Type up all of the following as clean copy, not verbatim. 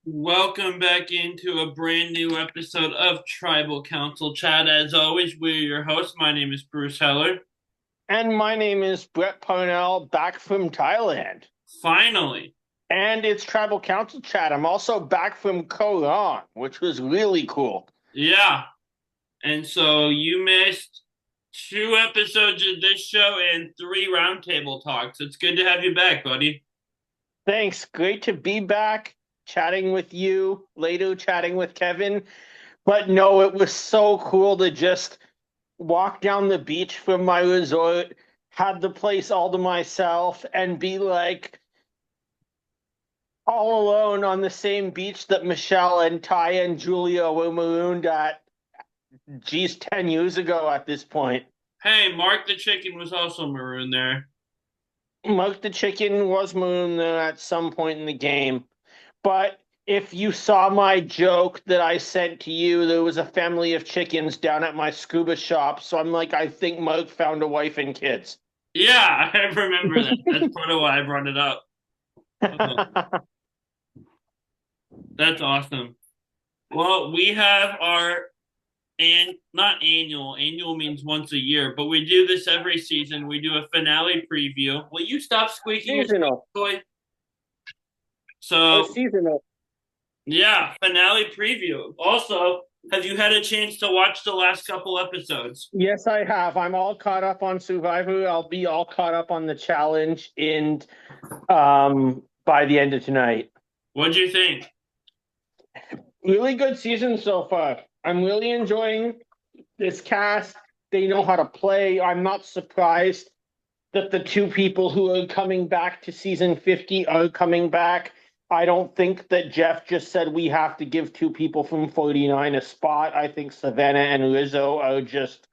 Welcome back into a brand new episode of Tribal Council Chat. As always, we're your hosts. My name is Bruce Heller. And my name is Brett Parnell, back from Thailand. Finally, And it's Tribal Council Chat. I'm also back from Koh, which was really cool. yeah. And so you missed two episodes of this show and three roundtable talks. It's good to have you back, buddy. Thanks. Great to be back chatting with you, later chatting with Kevin. But no, it was so cool to just walk down the beach from my resort, had the place all to myself, and be like all alone on the same beach that Michelle and Ty and Julia were marooned at, geez, 10 years ago at this point. Hey, Mark the Chicken was also maroon there. Mike the Chicken was marooned there at some point in the game. But if you saw my joke that I sent to you, there was a family of chickens down at my scuba shop. So I'm like, I think Mike found a wife and kids. Yeah, I remember that. That's part of why I brought it up. Oh, that's awesome. Well, we have our and not annual. Annual means once a year, but we do this every season. We do a finale preview. Will you stop squeaking your Seasonal. toy? Oh, So, seasonal. yeah, finale preview. Also, have you had a chance to watch the last couple episodes? Yes, I have. I'm all caught up on Survivor. I'll be all caught up on the challenge in by the end of tonight. What'd you think? Really good season so far. I'm really enjoying this cast. They know how to play. I'm not surprised that the two people who are coming back to season 50 are coming back. I don't think that Jeff just said we have to give two people from 49 a spot. I think Savannah and Rizzo are just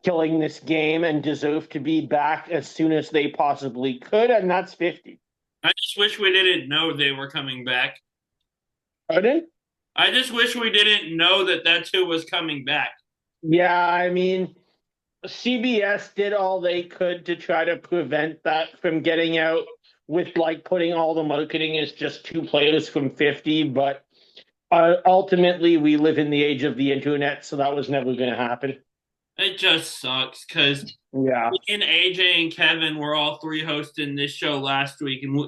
killing this game and deserve to be back as soon as they possibly could, and that's 50. I just wish we didn't know they were coming back. Pardon? I just wish we didn't know that that's who was coming back. Yeah, I mean, CBS did all they could to try to prevent that from getting out with like putting all the marketing as just two players from 50, but ultimately we live in the age of the internet, so that was never going to happen. It just sucks because Yeah. me and AJ and Kevin were all three hosting this show last week, and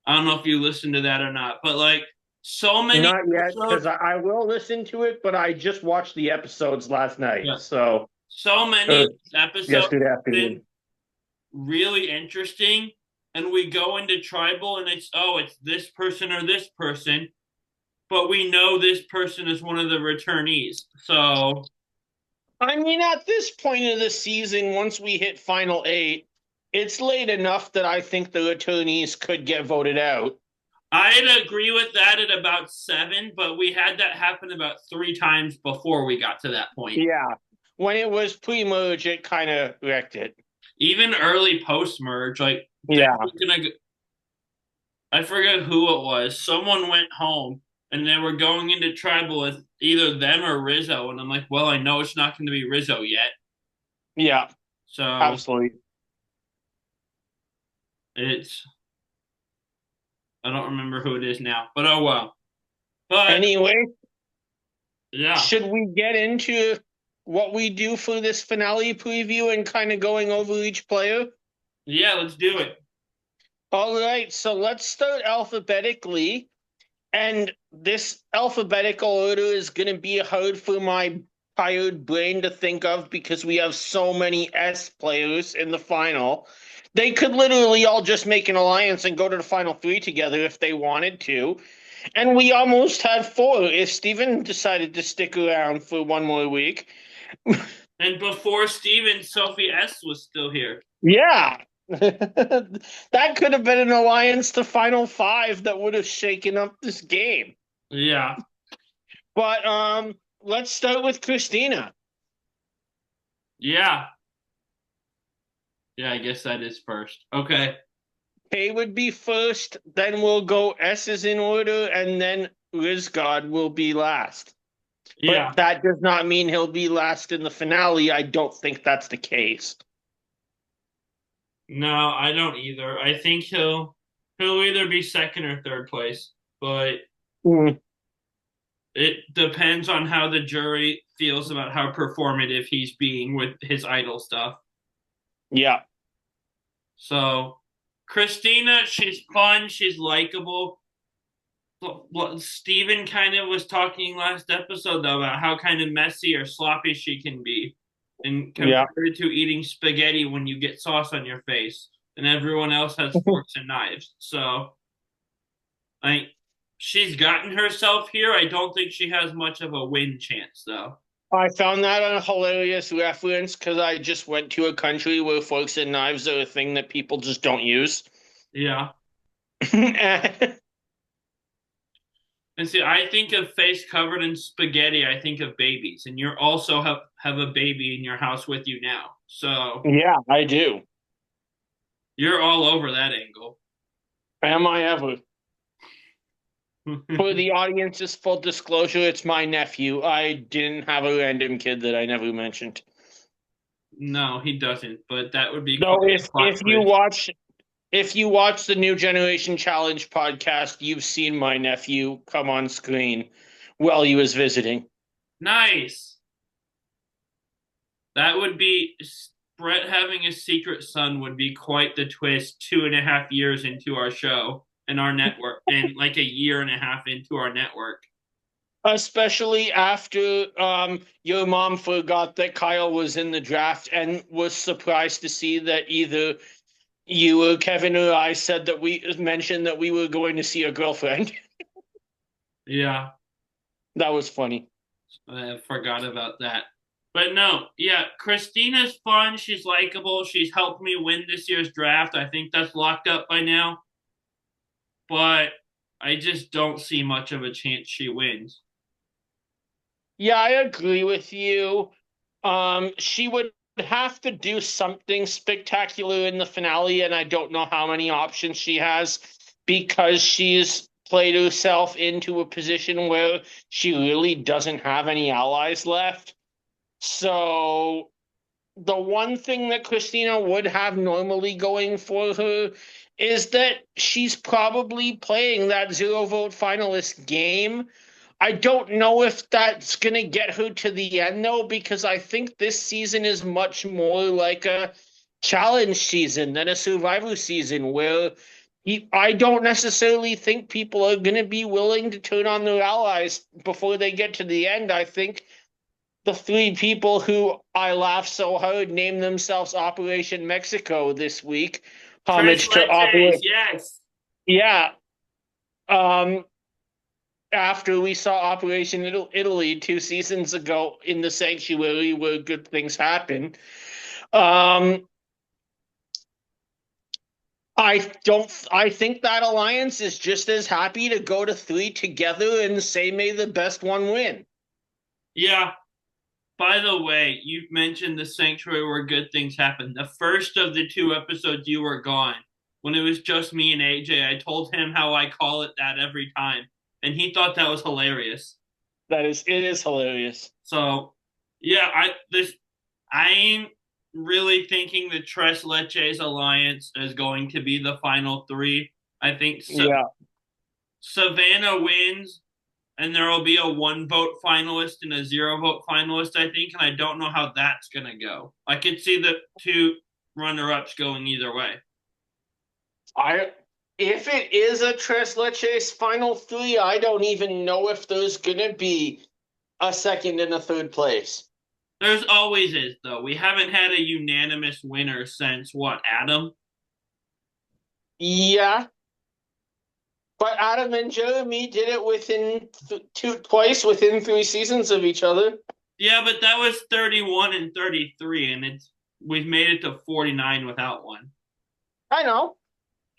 I don't know if you listened to that or not, but like so many Not yet, because episodes, I will listen to it, but I just watched the episodes last night, yeah, so so many or episodes yesterday have afternoon. been really interesting, and we go into tribal, and it's this person or this person, but we know this person is one of the returnees. So I mean, at this point of the season, once we hit final eight, it's late enough that I think the attorneys could get voted out. I'd agree with that at about seven, but we had that happen about three times before we got to that point. Yeah. When it was pre-merge, it kind of wrecked it. Even early post merge, like they Yeah. were gonna, I forget who it was. Someone went home and they were going into tribal with either them or Rizzo, and I'm like, well, I know it's not going to be Rizzo yet, Yeah, so absolutely. it's I don't remember who it is now, but oh well. But Anyway, yeah, should we get into what we do for this finale preview and kind of going over each player? yeah, let's do it. All right, so let's start alphabetically. And this alphabetical order is going to be hard for my tired brain to think of because we have so many S players in the final. They could literally all just make an alliance and go to the final three together if they wanted to. And we almost had four if Steven decided to stick around for one more week. And before Steven, Sophie S was still here. Yeah. That could have been an alliance to final five that would have shaken up this game. Yeah, But let's start with Christina. yeah, yeah. I guess that is first. Okay. K would be first, then we'll go S's in order, and then Rizgod will be last. Yeah. But that does not mean he'll be last in the finale. I don't think that's the case. No, I don't either. I think he'll either be second or third place, but Mm, It depends on how the jury feels about how performative he's being with his idol stuff. yeah. So, Christina, she's fun, she's likable. Steven kind of was talking last episode though about how kind of messy or sloppy she can be, and Yeah. compared to eating spaghetti when you get sauce on your face, and everyone else has forks and knives. So, like, she's gotten herself here. I don't think she has much of a win chance though. I found that a hilarious reference because I just went to a country where forks and knives are a thing that people just don't use. Yeah. And And see, I think of face covered in spaghetti. I think of babies, and you're also have a baby in your house with you now, so yeah, I do. you're all over that angle. Am I ever? For the audience's full disclosure, it's my nephew. I didn't have a random kid that I never mentioned. No, he doesn't. But that would be So quite a plot twist. if you watch the New Generation Challenge podcast, you've seen my nephew come on screen while he was visiting. Nice. That would be Brett having a secret son would be quite the twist. 2.5 years into our show and our network, and like a year and a half into our network. Especially after your mom forgot that Kyle was in the draft and was surprised to see that either you or Kevin or I said that we mentioned that we were going to see a girlfriend. Yeah, That was funny. I forgot about that. But no, yeah, Christina's fun. She's likable. She's helped me win this year's draft. I think that's locked up by now. But I just don't see much of a chance she wins. Yeah, I agree with you. She would have to do something spectacular in the finale, and I don't know how many options she has because she's played herself into a position where she really doesn't have any allies left. So the one thing that Christina would have normally going for her is that she's probably playing that zero vote finalist game. I don't know if that's going to get her to the end, though, because I think this season is much more like a challenge season than a survivor season where I don't necessarily think people are going to be willing to turn on their allies before they get to the end. I think the three people who I laughed so hard named themselves Operation Mexico this week. Tres Homage to leches, Operation. yes. Yeah. Um, After we saw Operation Italy 2 seasons ago in the sanctuary where good things happen. Um, I think that alliance is just as happy to go to three together and say may the best one win. Yeah. By the way, you mentioned the sanctuary where good things happen. The first of the 2 episodes you were gone, when it was just me and AJ, I told him how I call it that every time, and he thought that was hilarious. It is hilarious. So, yeah, I'm really thinking the Tres Leches alliance is going to be the final three. I think Yeah. Savannah wins, and there will be a 1 vote finalist and a 0 vote finalist, I think, and I don't know how that's going to go. I could see the two runner ups going either way. If it is a Tres Leches final three, I don't even know if there's gonna be a second and a third place. There's always is, though. We haven't had a unanimous winner since what, Adam? Yeah, but Adam and Jeremy did it within twice within 3 seasons of each other. Yeah, but that was 31 and 33, and we've made it to 49 without one. I know,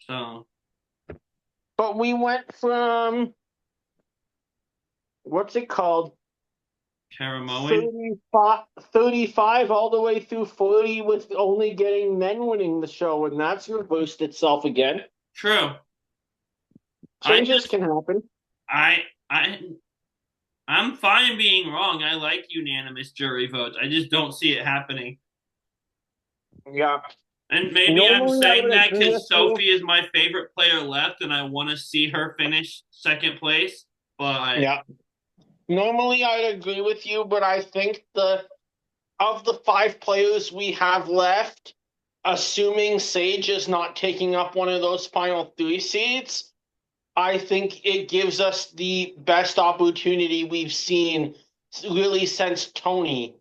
So but we went from what's it called? Caramoan. 35 all the way through 40 with only getting men winning the show, and that's reversed itself again. True. Changes can happen. I I'm fine being wrong. I like unanimous jury votes. I just don't see it happening. Yeah. And maybe I'm Normally, I saying would that agree with because you. Sophie is my favorite player left, and I want to see her finish second place. But Yeah. Normally, I'd agree with you, but I think the of the five players we have left, assuming Sage is not taking up one of those final three seeds, I think it gives us the best opportunity we've seen really since Tony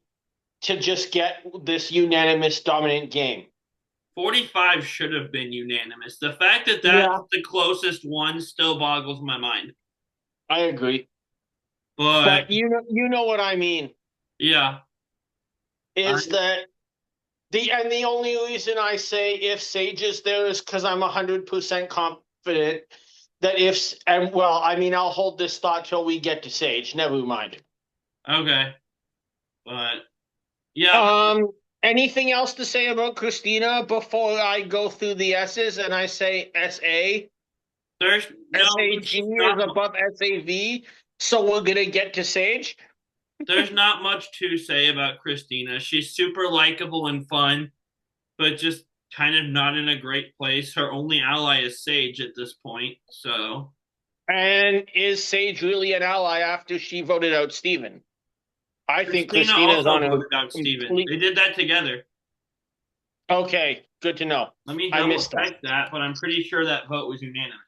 to just get this unanimous dominant game. 45 should have been unanimous. The fact that that's Yeah, the closest one still boggles my mind. I agree. But But you know what I mean yeah, I, is that the only reason I say if Sage is there is because I'm 100% confident that if and well, I mean I'll hold this thought till we get to Sage. Never mind. okay. But yeah, Um, anything else to say about Christina before I go through the S's and I say SA? there's no, there's SAG just is not above SAV, so we're gonna get to Sage. there's not much to say about Christina. She's super likable and fun, but just kind of not in a great place. Her only ally is Sage at this point. So And is Sage really an ally after she voted out Steven? I think Christina Christina is also on a voted out Steven. complete. They did that together. Okay, good to know. Let me I double missed that. check that, but I'm pretty sure that vote was unanimous.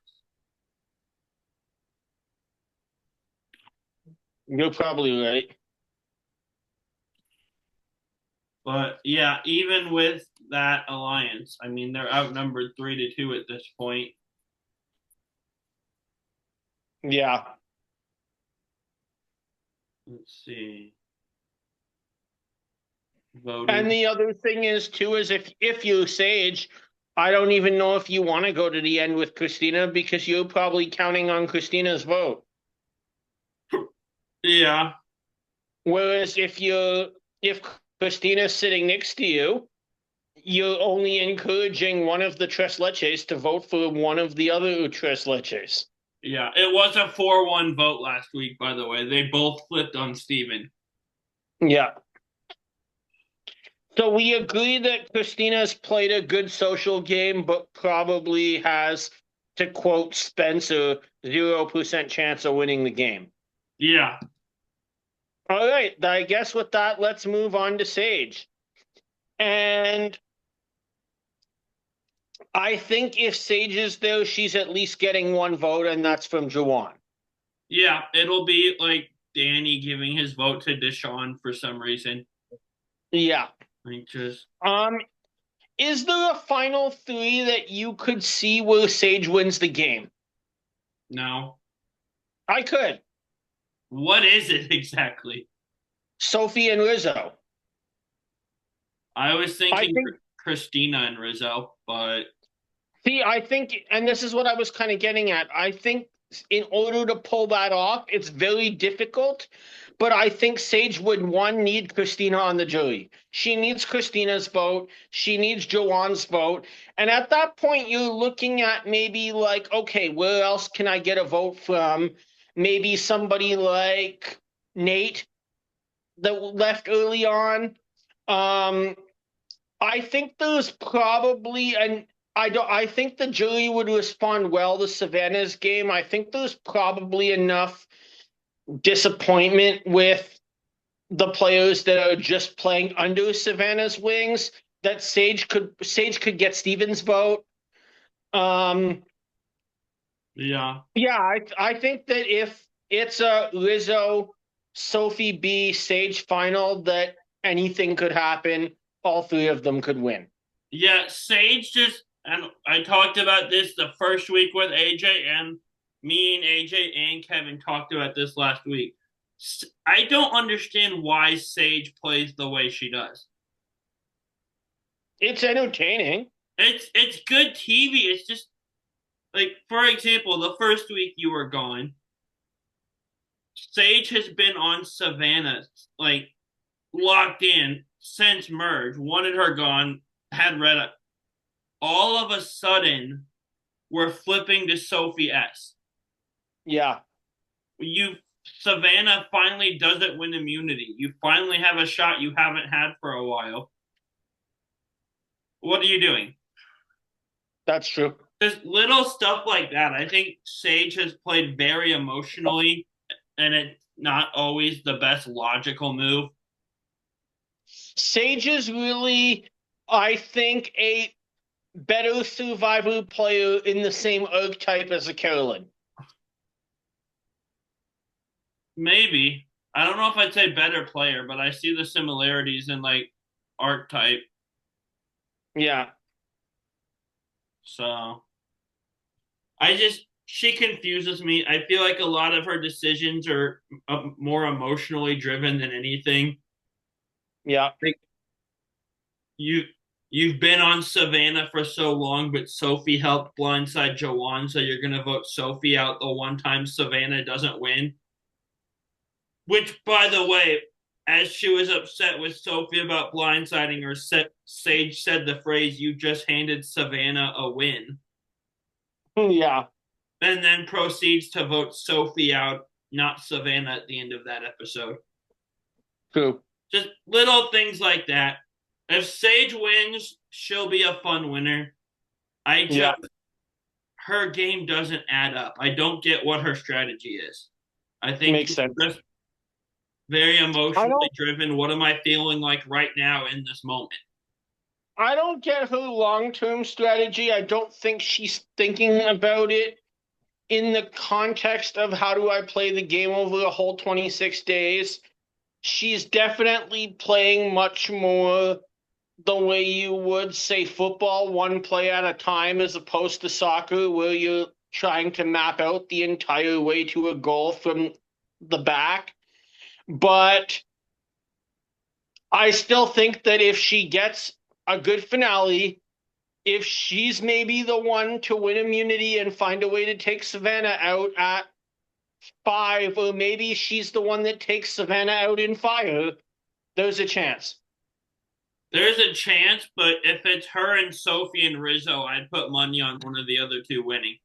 You're probably right. But yeah, even with that alliance, I mean they're outnumbered 3-2 at this point. Yeah. Let's see. And Voting. the other thing is too is if you Sage, I don't even know if you want to go to the end with Christina because you're probably counting on Christina's vote. Yeah, Whereas if Christina's sitting next to you, you're only encouraging one of the Tres Leches to vote for one of the other Tres Leches. yeah. It was a 4-1 vote last week, by the way. They both flipped on Steven. Yeah. So we agree that Christina's played a good social game, but probably has, to quote Spencer, 0% chance of winning the game. Yeah. All right, I guess with that, let's move on to Sage. And I think if Sage is there, she's at least getting one vote, and that's from Jawan. Yeah. It'll be like Danny giving his vote to Deshaun for some reason. Yeah. Like just Um, is there a final three that you could see where Sage wins the game? no. I could. What is it exactly? Sophie and Rizzo. I was I thinking think Christina and Rizzo, but See, I think, and this is what I was kind of getting at. I think in order to pull that off, it's very difficult. But I think Sage would one need Christina on the jury. She needs Christina's vote. She needs Joanne's vote. And at that point, you're looking at maybe like, okay, where else can I get a vote from? Maybe somebody like Nate that left early on. Um, I think there's probably an I think the jury would respond well to Savannah's game. I think there's probably enough disappointment with the players that are just playing under Savannah's wings that Sage could get Stevens' vote. Um, yeah. yeah, I think that if it's a Lizzo, Sophie B, Sage final, that anything could happen. All three of them could win. Yeah, Sage just, and I talked about this the first week with AJ, and me and AJ and Kevin talked about this last week. I don't understand why Sage plays the way she does. It's entertaining. It's good TV. It's just like, for example, the first week you were gone, Sage has been on Savannah, like locked in since merge. Wanted her gone, had Red. All of a sudden, we're flipping to Sophie S. Yeah. You Savannah finally doesn't win immunity. You finally have a shot you haven't had for a while. What are you doing? That's true. Just little stuff like that. I think Sage has played very emotionally and it's not always the best logical move. Sage is really, I think, a better survivor player in the same archetype as a Carolyn. Maybe. I don't know if I'd say better player, but I see the similarities in like archetype. Yeah. So she confuses me. I feel like a lot of her decisions are more emotionally driven than anything. Yeah. Like you, you've been on Savannah for so long, but Sophie helped blindside Joanne, so you're gonna vote Sophie out the one time Savannah doesn't win. Which, by the way, as she was upset with Sophie about blindsiding her, Sage said the phrase, "You just handed Savannah a win," Yeah. and then proceeds to vote Sophie out, not Savannah, at the end of that episode. True. Just little things like that. If Sage wins, she'll be a fun winner. I Yeah. just, her game doesn't add up. I don't get what her strategy is. I think Makes it's sense. just very I emotionally don't driven. What am I feeling like right now in this moment? I don't get her long-term strategy. I don't think she's thinking about it in the context of how do I play the game over the whole 26 days. She's definitely playing much more the way you would say football, one play at a time, as opposed to soccer, where you're trying to map out the entire way to a goal from the back. But I still think that if she gets a good finale, if she's maybe the one to win immunity and find a way to take Savannah out at 5, or maybe she's the one that takes Savannah out in fire, there's a chance. There's a chance, but if it's her and Sophie and Rizzo, I'd put money on one of the other two winning.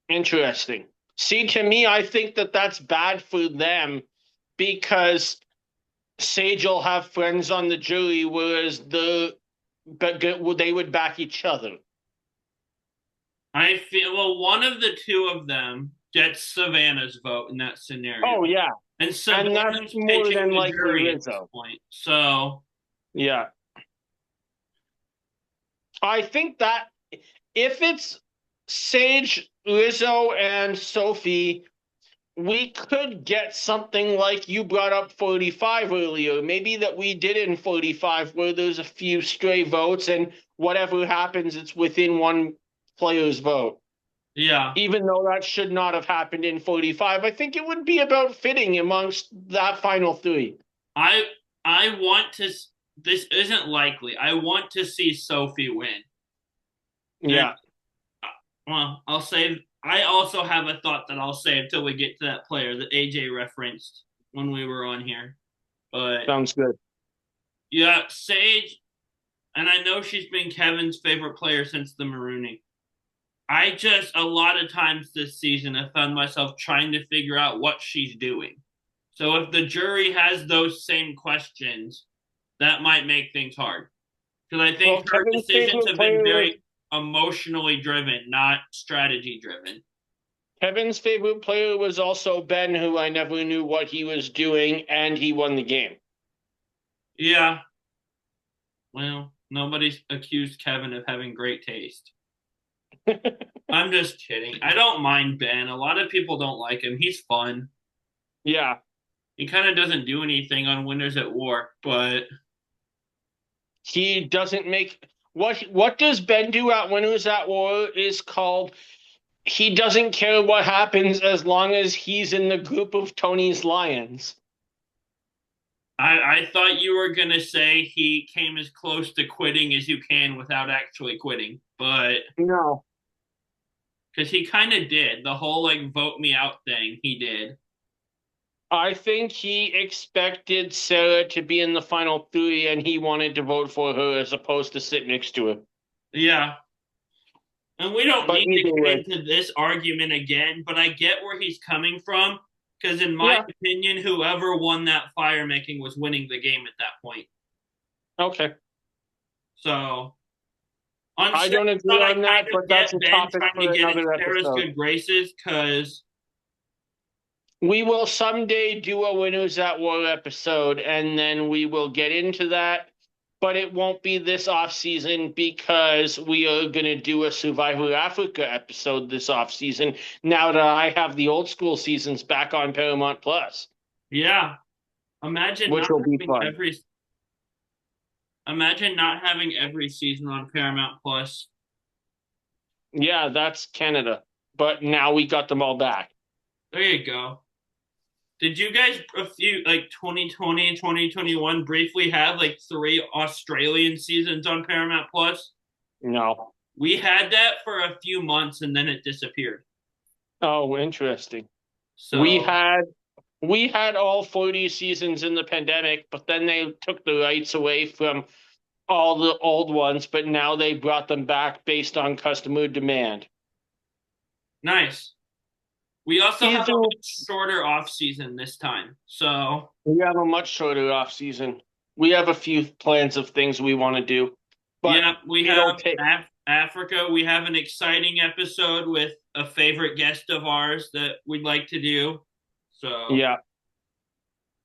Interesting. See, to me, I think that that's bad for them because Sage will have friends on the jury, whereas they would back each other. I feel well. One of the two of them gets Savannah's vote in that scenario. Oh yeah, And and that's Savannah's more pitching than the likely jury at this Rizzo. point. So Yeah, I think that if it's Sage, Rizzo, and Sophie, we could get something like you brought up 45 earlier. Maybe that we did in 45, where there's a few stray votes, and whatever happens, it's within one player's vote. yeah, Even though that should not have happened in 45, I think it would be about fitting amongst that final three. I I want to. This isn't likely. I want to see Sophie win. And Yeah. well, I'll save. I also have a thought that I'll save till we get to that player that AJ referenced when we were on here. But Sounds good. yeah, Sage, and I know she's been Kevin's favorite player since the Marooning. I just a lot of times this season have found myself trying to figure out what she's doing. So if the jury has those same questions, that might make things hard. Because I think her Kevin's decisions favorite have been player very emotionally driven, not strategy driven. Kevin's favorite player was also Ben, who I never knew what he was doing, and he won the game. Yeah. Well, nobody's accused Kevin of having great taste. I'm just kidding. I don't mind Ben. A lot of people don't like him. He's fun. Yeah. He kind of doesn't do anything on Winners at War, but He doesn't make what does Ben do at Winners at War is called he doesn't care what happens as long as he's in the group of Tony's Lions. I thought you were gonna say he came as close to quitting as you can without actually quitting, but No. because he kind of did the whole like vote me out thing, he did. I think he expected Sarah to be in the final three and he wanted to vote for her as opposed to sit next to her. Yeah, and we don't But need to either get way. into this argument again, but I get where he's coming from because, in my Yeah. opinion, whoever won that fire making was winning the game at that point. Okay. So, I don't agree on that, but that's a Ben topic trying for to get in another Sarah's episode. good graces because We will someday do a Winners at War episode, and then we will get into that. But it won't be this off season because we are going to do a Survivor Africa episode this off season. Now that I have the old school seasons back on Paramount Plus, Yeah. Imagine which not will be having fun. every season on Paramount Plus. Yeah, that's Canada. But now we got them all back. There you go. Did you guys a few like 2020 and 2021 briefly have like three Australian seasons on Paramount Plus? No. We had that for a few months and then it disappeared. Oh, interesting. So We had all 40 seasons in the pandemic, but then they took the rights away from all the old ones, but now they brought them back based on customer demand. nice. We also have Either a much shorter off season this time. So we have a much shorter off season. We have a few plans of things we want to do, but yeah, we it'll have take. Africa. We have an exciting episode with a favorite guest of ours that we'd like to do. So Yeah.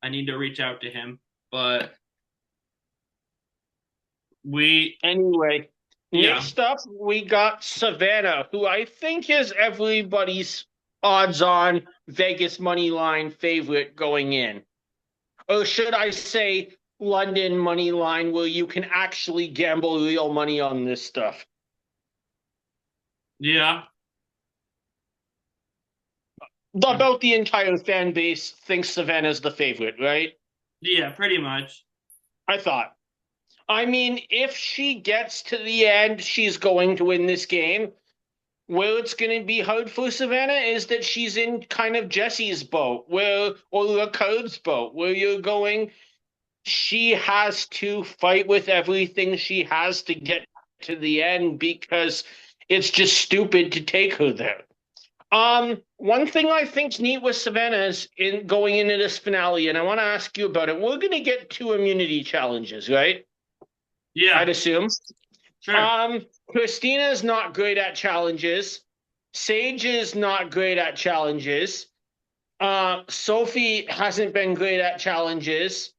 I need to reach out to him. But we, Anyway, yeah, next up we got Savannah, who I think is everybody's odds-on Vegas money line favorite going in. Or should I say London money line where you can actually gamble real money on this stuff. yeah, About the entire fan base thinks Savannah's the favorite, right? yeah, pretty much. I thought. I mean, if she gets to the end, she's going to win this game. Where it's going to be hard for Savannah is that she's in kind of Jesse's boat, or Ricard's boat, where you're going. She has to fight with everything she has to get to the end because it's just stupid to take her there. One thing I think's neat with Savannah is in going into this finale, and I want to ask you about it. We're going to get two immunity challenges, right? Yeah, I'd assume. sure. Christina's not great at challenges. Sage is not great at challenges. Sophie hasn't been great at challenges.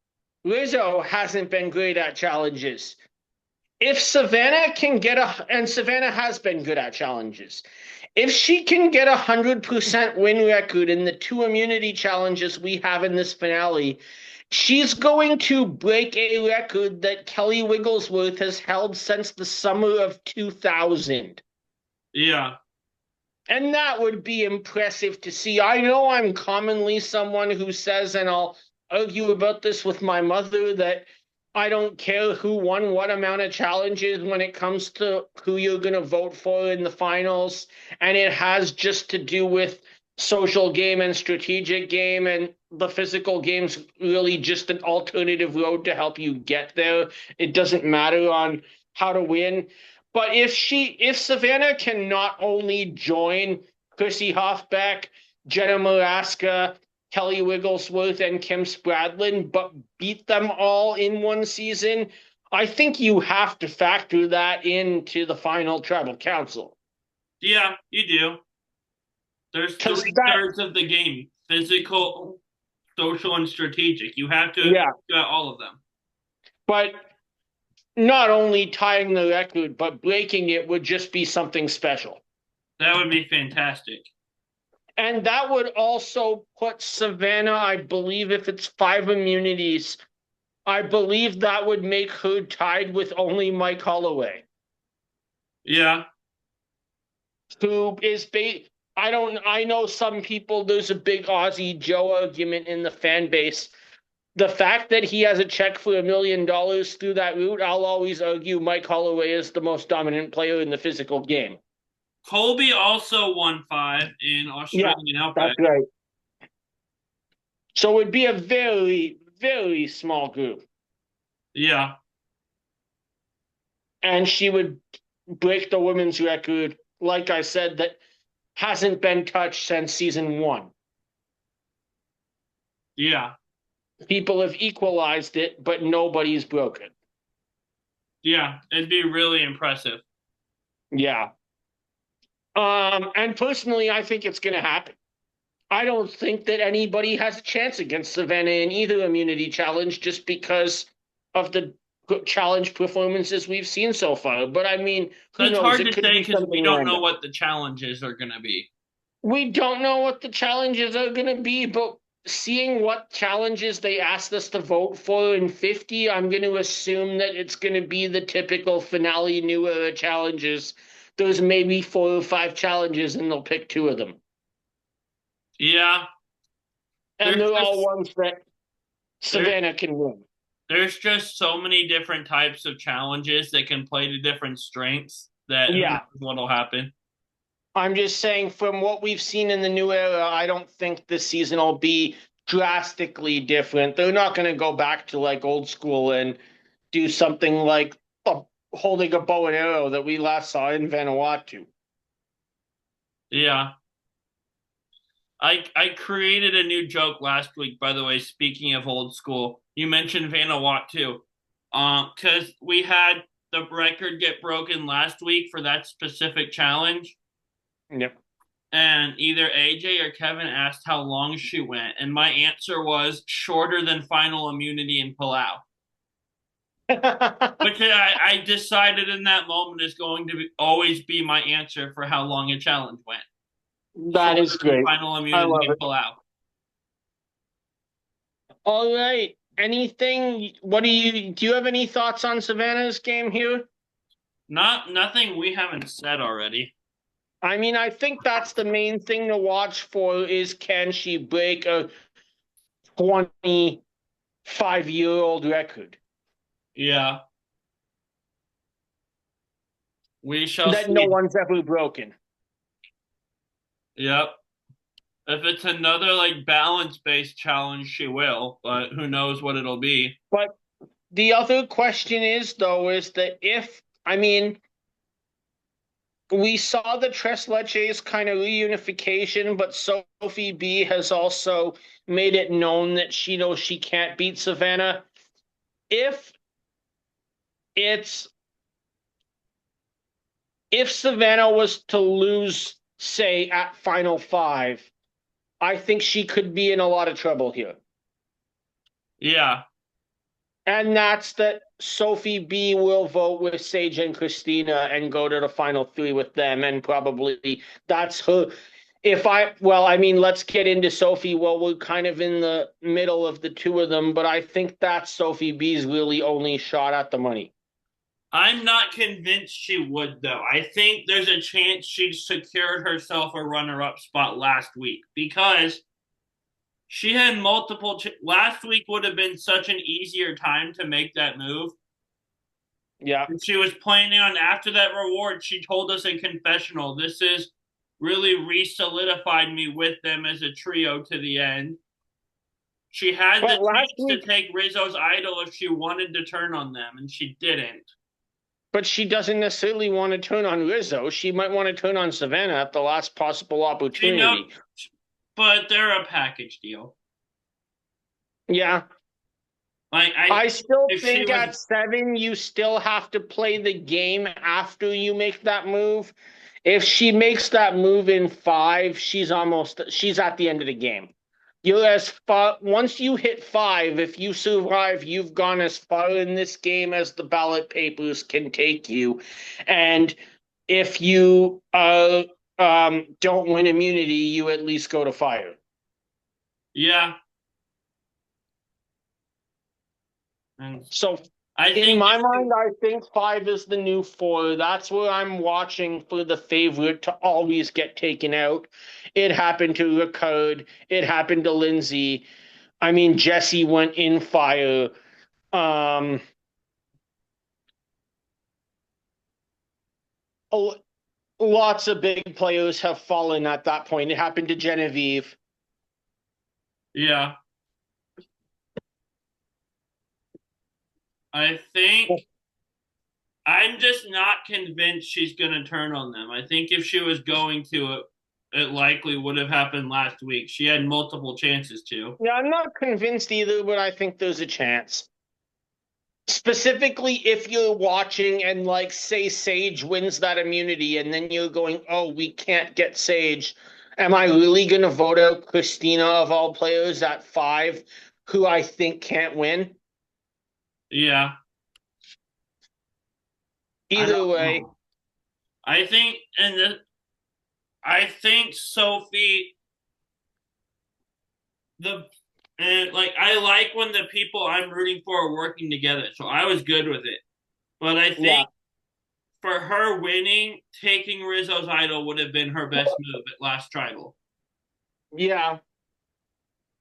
Rizzo hasn't been great at challenges. If Savannah can get and Savannah has been good at challenges. If she can get 100% win record in the two immunity challenges we have in this finale, she's going to break a record that Kelly Wigglesworth has held since the summer of 2000. Yeah, And that would be impressive to see. I know I'm commonly someone who says, and I'll argue about this with my mother, that I don't care who won what amount of challenges when it comes to who you're going to vote for in the finals. And it has just to do with social game and strategic game, and the physical game's really just an alternative road to help you get there. It doesn't matter on how to win. But if Savannah can not only join Chrissy Hoffbeck, Jenna Maraska, Kelly Wigglesworth, and Kim Spradlin, but beat them all in one season, I think you have to factor that into the final tribal council. yeah, you do. There's 'Cause three-thirds of the game: physical, social, and strategic. You have to Yeah, get all of them. but not only tying the record, but breaking it would just be something special. That would be fantastic. And that would also put Savannah, I believe, if it's 5 immunities, I believe that would make her tied with only Mike Holloway, Yeah, who is I know some people, there's a big Aussie Joe argument in the fan base. The fact that he has a check for $1 million through that route, I'll always argue Mike Holloway is the most dominant player in the physical game. Colby also won 5 in Australian Outback. That's right. So it would be a very, very small group. Yeah, And she would break the women's record, like I said, that hasn't been touched since season 1. yeah, People have equalized it, but nobody's broken. yeah. It'd be really impressive. Yeah. And personally, I think it's going to happen. I don't think that anybody has a chance against Savannah in either immunity challenge just because of the challenge performances we've seen so far. But I mean, who That's knows? hard It to could say be because we something don't know random. what the challenges are going to be. We don't know what the challenges are going to be, but seeing what challenges they asked us to vote for in 50, I'm going to assume that it's going to be the typical finale new era challenges. There's maybe 4 or 5 challenges, and they'll pick 2 of them. Yeah, And there's they're all just ones that there, Savannah can win. there's just so many different types of challenges that can play to different strengths that who knows Yeah. what'll happen. I'm just saying, from what we've seen in the new era, I don't think this season will be drastically different. They're not going to go back to like old school and do something like holding a bow and arrow that we last saw in Vanuatu. Yeah. I created a new joke last week, by the way, speaking of old school. You mentioned Vanuatu. Because we had the record get broken last week for that specific challenge. Yep. And either AJ or Kevin asked how long she went, and my answer was shorter than final immunity in Palau. Which I decided in that moment is going to always be my answer for how long a challenge went. That Shorter is than great. final I immunity love in it. Palau. All right. Anything? What do you have any thoughts on Savannah's game here? Nothing we haven't said already. I mean, I think that's the main thing to watch for is can she break a 25-year-old record Yeah, we shall that no see. one's ever broken? Yep. If it's another like balance based challenge, she will, but who knows what it'll be. But the other question is, though, is that if, I mean, we saw the Tres Leches kind of reunification, but Sophie B has also made it known that she knows she can't beat Savannah. If it's if Savannah was to lose, say, at Final Five, I think she could be in a lot of trouble here. Yeah. And that's that Sophie B will vote with Sage and Christina and go to the final 3 with them. And probably that's her. Well, I mean, let's get into Sophie. Well, we're kind of in the middle of the 2 of them, but I think that's Sophie B's really only shot at the money. I'm not convinced she would, though. I think there's a chance she secured herself a runner up spot last week because she had multiple. Last week would have been such an easier time to make that move. Yeah. And she was planning on, after that reward, she told us in confessional, this is really re solidified me with them as a trio to the end. She had the But last chance to week, take Rizzo's idol if she wanted to turn on them, and she didn't. but she doesn't necessarily want to turn on Rizzo. She might want to turn on Savannah at the last possible She know, opportunity. but they're a package deal. Yeah. Like I still if think she was, at 7, you still have to play the game after you make that move. If she makes that move in 5, she's at the end of the game. You're as far once you hit 5, if you survive, you've gone as far in this game as the ballot papers can take you. And if you don't win immunity, you at least go to fire. yeah. And So I in think my mind, I think 5 is the new 4. That's where I'm watching for the favorite to always get taken out. It happened to Ricard. It happened to Lindsay. I mean, Jesse went in fire. Um, Lots of big players have fallen at that point. It happened to Genevieve. yeah. I think I'm just not convinced she's going to turn on them. I think if she was going to, it likely would have happened last week. She had multiple chances to. Yeah, I'm not convinced either, but I think there's a chance. Specifically, if you're watching and, like, say Sage wins that immunity, and then you're going, oh, we can't get Sage. Am I really going to vote out Christina of all players at 5, who I think can't win? Yeah, I Either don't way, know. I think, I think Sophie, the and like I like when the people I'm rooting for are working together, so I was good with it. But I yeah, think for her winning, taking Rizzo's idol would have been her best move at last tribal. yeah,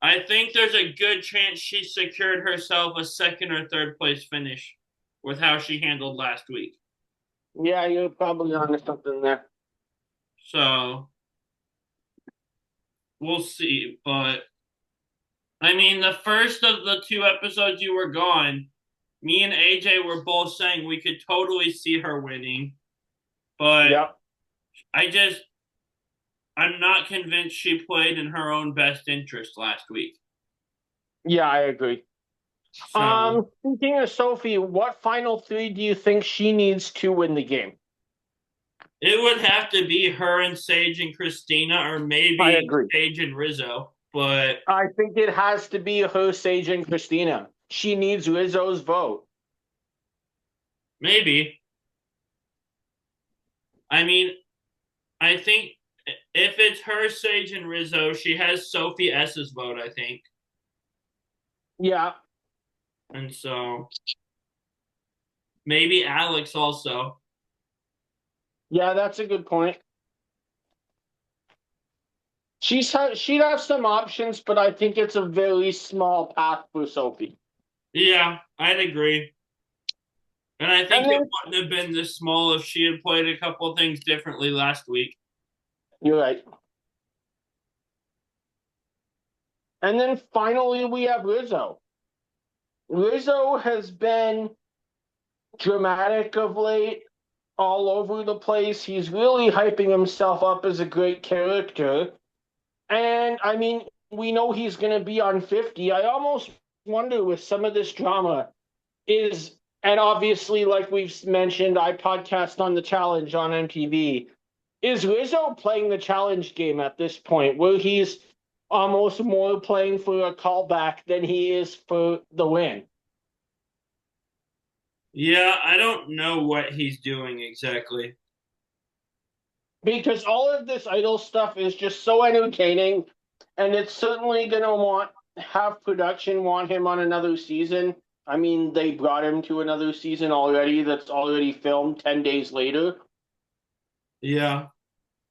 I think there's a good chance she secured herself a second or third place finish with how she handled last week. yeah, you're probably onto something there. So we'll see. But I mean, the first of the two episodes you were gone, me and AJ were both saying we could totally see her winning. But Yeah, I just, I'm not convinced she played in her own best interest last week. yeah, I agree. So Speaking of Sophie, what final three do you think she needs to win the game? it would have to be her and Sage and Christina, or I maybe agree. Sage and Rizzo. But I think it has to be her, Sage, and Christina. She needs Rizzo's vote. maybe. I mean, I think if it's her, Sage, and Rizzo, she has Sophie S's vote, I think. Yeah, And so maybe Alex also. yeah, that's a good point. She'd have some options, but I think it's a very small path for Sophie. Yeah, I'd agree. And I think And it then wouldn't have been this small if she had played a couple of things differently last week. you're right. And then finally we have Rizzo. Rizzo has been dramatic of late, all over the place. He's really hyping himself up as a great character. And I mean, we know he's going to be on 50. I almost wonder with some of this drama is, and obviously, like we've mentioned, I podcast on the challenge on MTV. Is Rizzo playing the challenge game at this point where he's almost more playing for a callback than he is for the win? Yeah, I don't know what he's doing exactly. Because all of this idol stuff is just so entertaining, and it's certainly going to have production want him on another season. I mean, they brought him to another season already that's already filmed 10 days later. Yeah.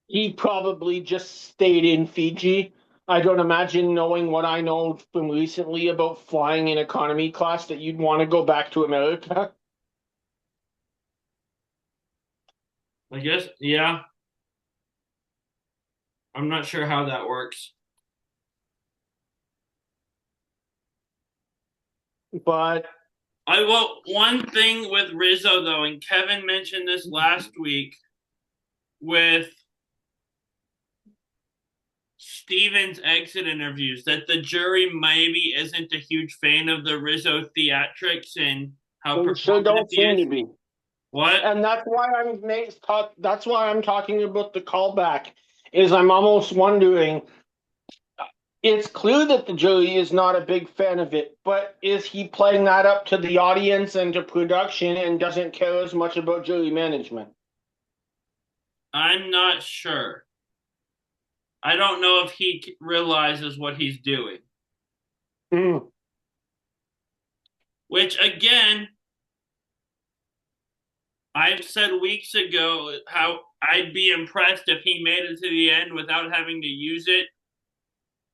He probably just stayed in Fiji. I don't imagine, knowing what I know from recently about flying in economy class, that you'd want to go back to America. I guess, yeah. I'm not sure how that works. But One thing with Rizzo though, and Kevin mentioned this last week with Steven's exit interviews, that the jury maybe isn't a huge fan of the Rizzo theatrics and how they sure performative don't he seem is. to be. What? And that's why I'm talking about the callback. Is I'm almost wondering. It's clear that the jury is not a big fan of it, but is he playing that up to the audience and to production and doesn't care as much about jury management? I'm not sure. I don't know if he realizes what he's doing. Mm. Which again, I've said weeks ago how I'd be impressed if he made it to the end without having to use it,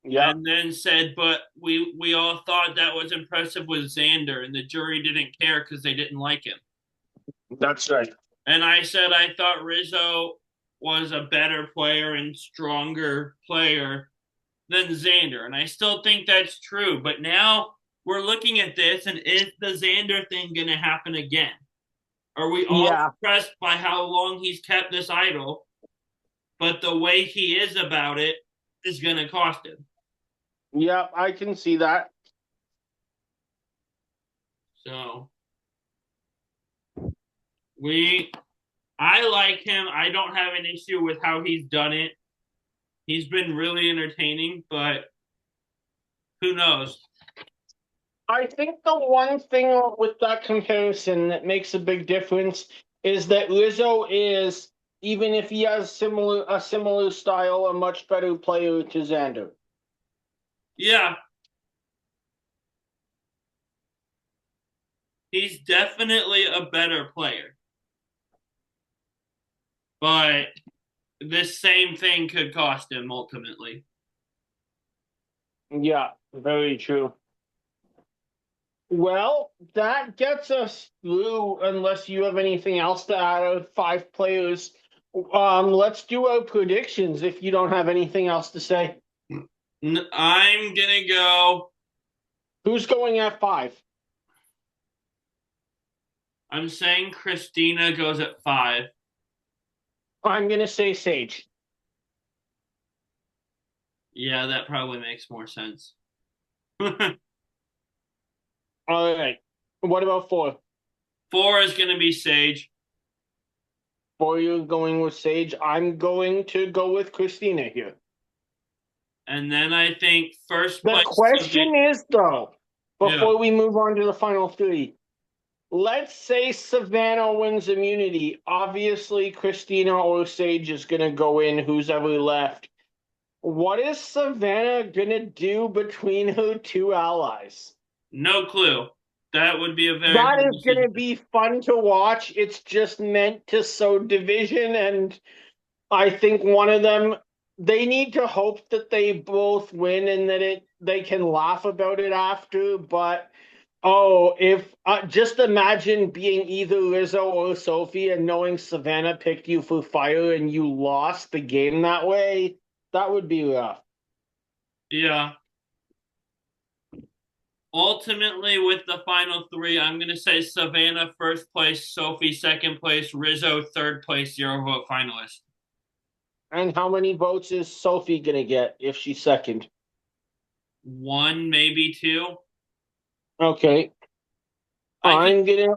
Yeah, and then said, but we all thought that was impressive with Xander, and the jury didn't care because they didn't like him. that's right. And I said I thought Rizzo was a better player and stronger player than Xander, and I still think that's true. But now we're looking at this, and is the Xander thing going to happen again? Are we all Yeah, impressed by how long he's kept this idol? But the way he is about it is going to cost him. yeah, I can see that. So we, I like him. I don't have an issue with how he's done it. He's been really entertaining, but who knows? I think the one thing with that comparison that makes a big difference is that Rizzo is, even if he has a similar style, a much better player to Xander. Yeah, he's definitely a better player. But this same thing could cost him ultimately. Yeah, very true. Well, that gets us through, unless you have anything else to add of 5 players. Let's do our predictions if you don't have anything else to say. I'm gonna go. Who's going at 5? I'm saying Christina goes at 5. I'm going to say Sage. Yeah, that probably makes more sense. All right. What about 4? 4 is gonna be Sage. 4, you're going with Sage. I'm going to go with Christina here. And then I think first The place. question is, though, Yeah. before we move on to the final 3, let's say Savannah wins immunity. Obviously, Christina or Sage is going to go in, who's ever left. What is Savannah going to do between her 2 allies? No clue. That would be a very That hard is going to decision. be fun to watch. It's just meant to sow division, and I think one of them, they need to hope that they both win and that they can laugh about it after. But if just imagine being either Lizzo or Sophie and knowing Savannah picked you for fire and you lost the game that way, that would be rough. Yeah. Ultimately, with the final 3, I'm going to say Savannah first place, Sophie second place, Rizzo third place, 0 vote finalist. And how many votes is Sophie gonna get if she's second? 1, maybe 2. Okay, I could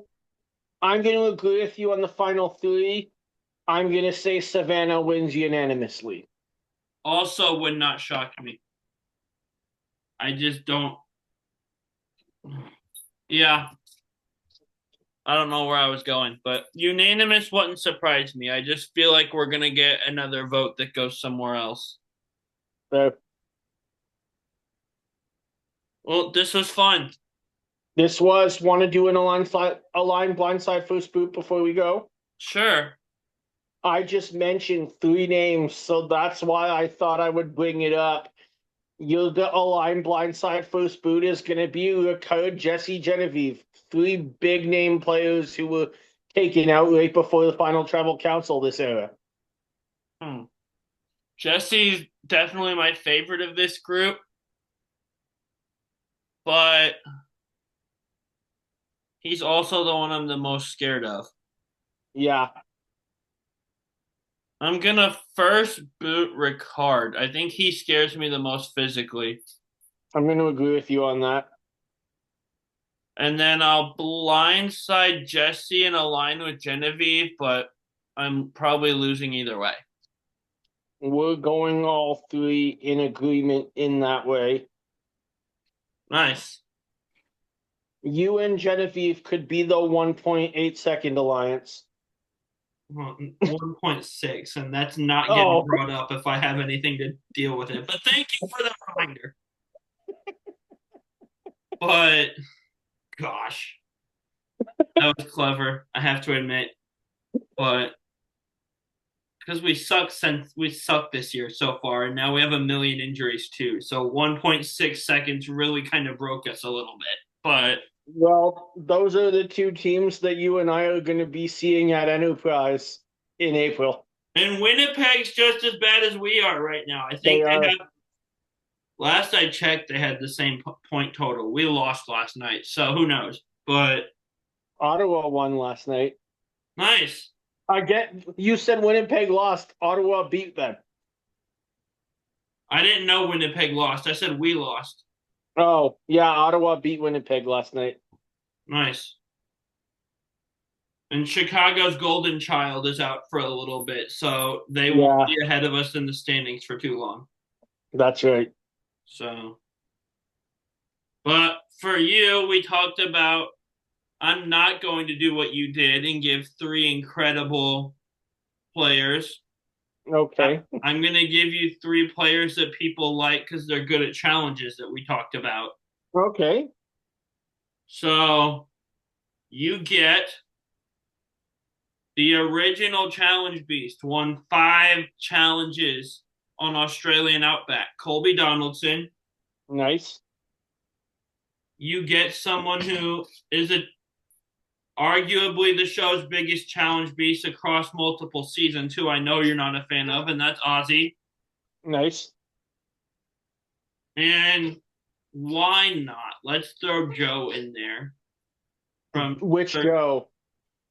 I'm gonna agree with you on the final 3. I'm gonna say Savannah wins unanimously. also would not shock me. I just don't. Yeah, I don't know where I was going, but unanimous wouldn't surprise me. I just feel like we're gonna get another vote that goes somewhere else. Uh, Well, this was fun. this was want to do an align blindside first boot before we go. Sure. I just mentioned 3 names, so that's why I thought I would bring it up. The align blindside first boot is going to be Ricard, Jesse, Genevieve, 3 big name players who were taken out right before the final travel council this era. Hmm. Jesse's definitely my favorite of this group, but he's also the one I'm the most scared of. Yeah, I'm gonna first boot Ricard. I think he scares me the most physically. I'm going to agree with you on that. And then I'll blindside Jesse and align with Genevieve, but I'm probably losing either way. We're going all 3 in agreement in that way. Nice. You and Genevieve could be the 1.8-second alliance. 1.6, and that's not getting Oh, brought up if I have anything to deal with it. But thank you for the reminder. But gosh, that was clever, I have to admit. But because we sucked this year so far, and now we have a million injuries too. So 1.6 seconds really kind of broke us a little bit. But well, those are the 2 teams that you and I are going to be seeing at Enterprise in April. and Winnipeg's just as bad as we are right now. I They think they are. have. Last I checked, they had the same point total. We lost last night, so who knows? But Ottawa won last night. nice. You said Winnipeg lost. Ottawa beat them. I didn't know Winnipeg lost. I said we lost. Oh, yeah, Ottawa beat Winnipeg last night. Nice. And Chicago's golden child is out for a little bit, so they won't Yeah, be ahead of us in the standings for too long. that's right. So, but for you, we talked about I'm not going to do what you did and give three incredible players. Okay. I'm going to give you three players that people like because they're good at challenges that we talked about. Okay. So you get the original Challenge Beast, won 5 challenges on Australian Outback, Colby Donaldson. Nice. You get someone who is arguably the show's biggest challenge beast across multiple seasons, who I know you're not a fan of, and that's Ozzy. Nice. And why not? Let's throw Joe in there from Which Joe?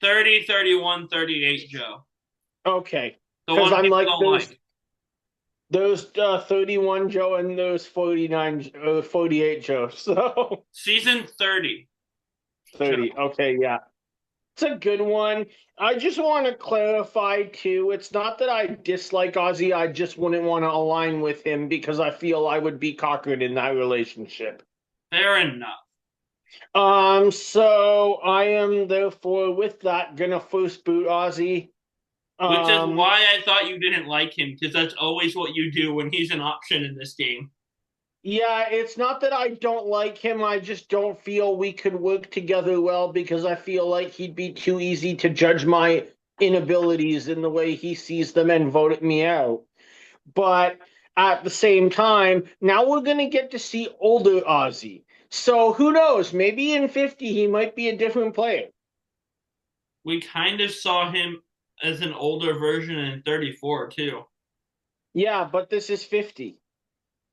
30, 31, 38 Joe. Okay. The Because one I'm people like don't like. those 31 Joe and those 49 48 Joe. So Season 30, Joe. 30. Okay, yeah. It's a good one. I just want to clarify too. It's not that I dislike Ozzy. I just wouldn't want to align with him because I feel I would be conquered in that relationship. Fair enough. So I am therefore with that gonna first boot Ozzy. Which is Um, why I thought you didn't like him, because that's always what you do when he's an option in this game. yeah, it's not that I don't like him. I just don't feel we could work together well because I feel like he'd be too easy to judge my inabilities in the way he sees them and vote me out. But at the same time, now we're going to get to see older Ozzy. So who knows? Maybe in 50, he might be a different player. We kind of saw him as an older version in 34 too. Yeah, but this is 50.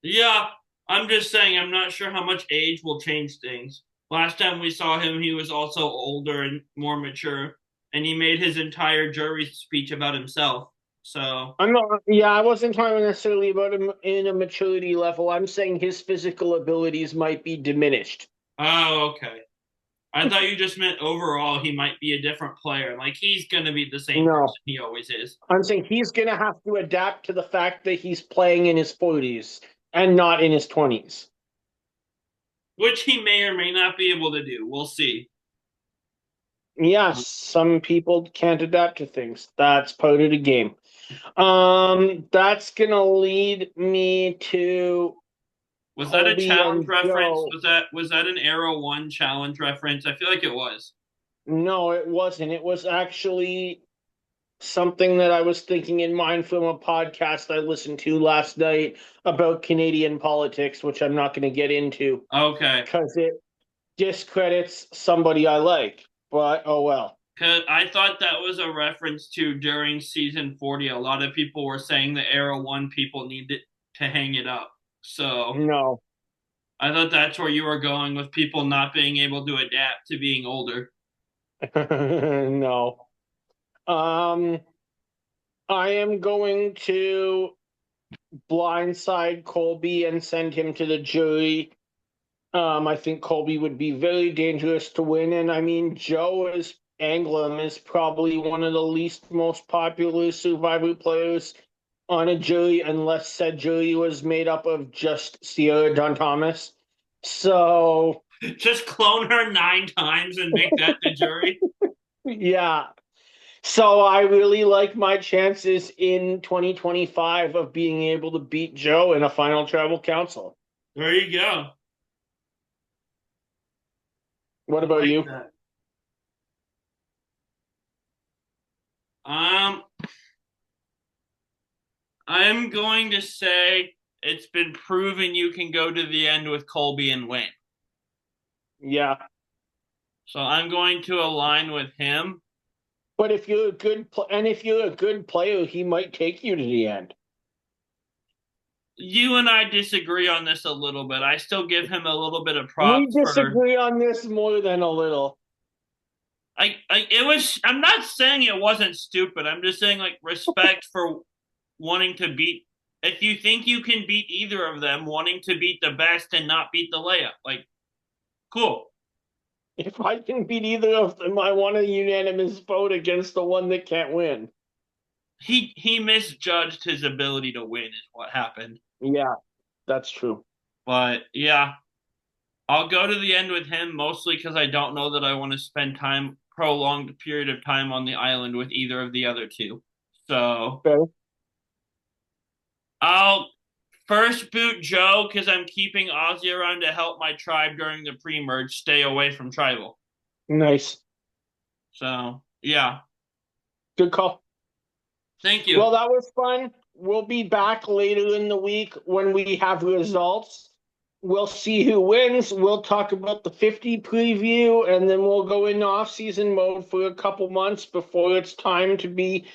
Yeah, I'm just saying I'm not sure how much age will change things. Last time we saw him, he was also older and more mature, and he made his entire jury speech about himself. So, I'm not, yeah, I wasn't talking necessarily about him in a maturity level. I'm saying his physical abilities might be diminished. oh, okay. I thought you just meant overall he might be a different player. Like he's gonna be the same No, person he always is, I'm saying he's going to have to adapt to the fact that he's playing in his 40s and not in his 20s. which he may or may not be able to do. We'll see. Yes, some people can't adapt to things. That's part of the game. That's gonna lead me to Was that a Colby challenge and reference? Joe. Was that an Arrow One challenge reference? I feel like it was. No, it wasn't. It was actually something that I was thinking in mind from a podcast I listened to last night about Canadian politics, which I'm not going to get into Okay. because it discredits somebody I like. But oh well. Cause I thought that was a reference to during season 40. A lot of people were saying the Arrow One people needed to hang it up. So No. I thought that's where you were going with people not being able to adapt to being older. No. Um, I am going to blindside Colby and send him to the jury. I think Colby would be very dangerous to win. And I mean, Joe is Anglim is probably one of the least most popular Survivor players on a jury, unless said jury was made up of just Sierra Don Thomas. So, Just clone her 9 times and make that the jury. yeah. So I really like my chances in 2025 of being able to beat Joe in a final tribal council. There you go. What I about like you? that. Um, I'm going to say it's been proven you can go to the end with Colby and win. Yeah. So I'm going to align with him. But if you're a if you're a good player, he might take you to the end. You and I disagree on this a little bit. I still give him a little bit of We props for disagree on this more than a little. it was I'm not saying it wasn't stupid. I'm just saying like respect for wanting to beat if you think you can beat either of them, wanting to beat the best and not beat the layup. Like cool. If I can beat either of them, I want a unanimous vote against the one that can't win. He misjudged his ability to win is what happened. Yeah, that's true. But yeah, I'll go to the end with him mostly because I don't know that I want to spend prolonged period of time on the island with either of the other two. So Okay. I'll first boot Joe because I'm keeping Ozzy around to help my tribe during the pre-merge stay away from tribal. Nice. So yeah, Good call. thank you. Well, that was fun. We'll be back later in the week when we have results. We'll see who wins. We'll talk about the 50 preview, and then we'll go into off-season mode for a couple months before it's time to be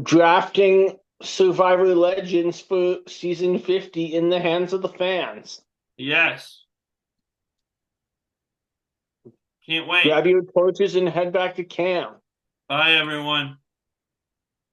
drafting Survivor Legends for season 50 in the hands of the fans. Yes, can't wait. Grab your torches and head back to camp. Bye everyone.